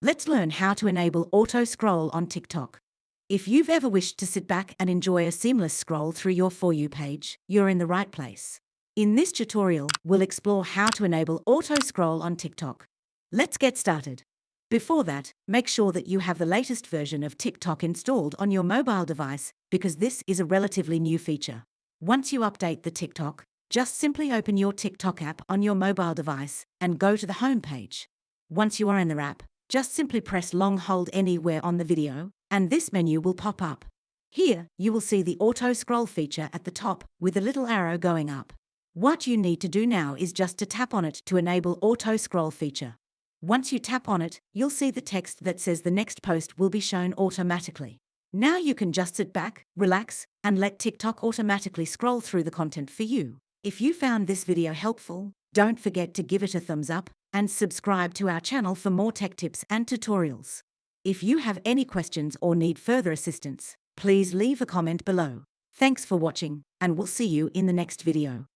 Let's learn how to enable auto scroll on TikTok. If you've ever wished to sit back and enjoy a seamless scroll through your For You page, you're in the right place. In this tutorial, we'll explore how to enable auto scroll on TikTok. Let's get started. Before that, make sure that you have the latest version of TikTok installed on your mobile device because this is a relatively new feature. Once you update the TikTok, just simply open your TikTok app on your mobile device and go to the home page. Once you are in the app, just simply press long hold anywhere on the video, and this menu will pop up. Here, you will see the auto scroll feature at the top with a little arrow going up. What you need to do now is just to tap on it to enable auto scroll feature. Once you tap on it, you'll see the text that says the next post will be shown automatically. Now you can just sit back, relax, and let TikTok automatically scroll through the content for you. If you found this video helpful, don't forget to give it a thumbs up and subscribe to our channel for more tech tips and tutorials. If you have any questions or need further assistance, please leave a comment below. Thanks for watching, and we'll see you in the next video.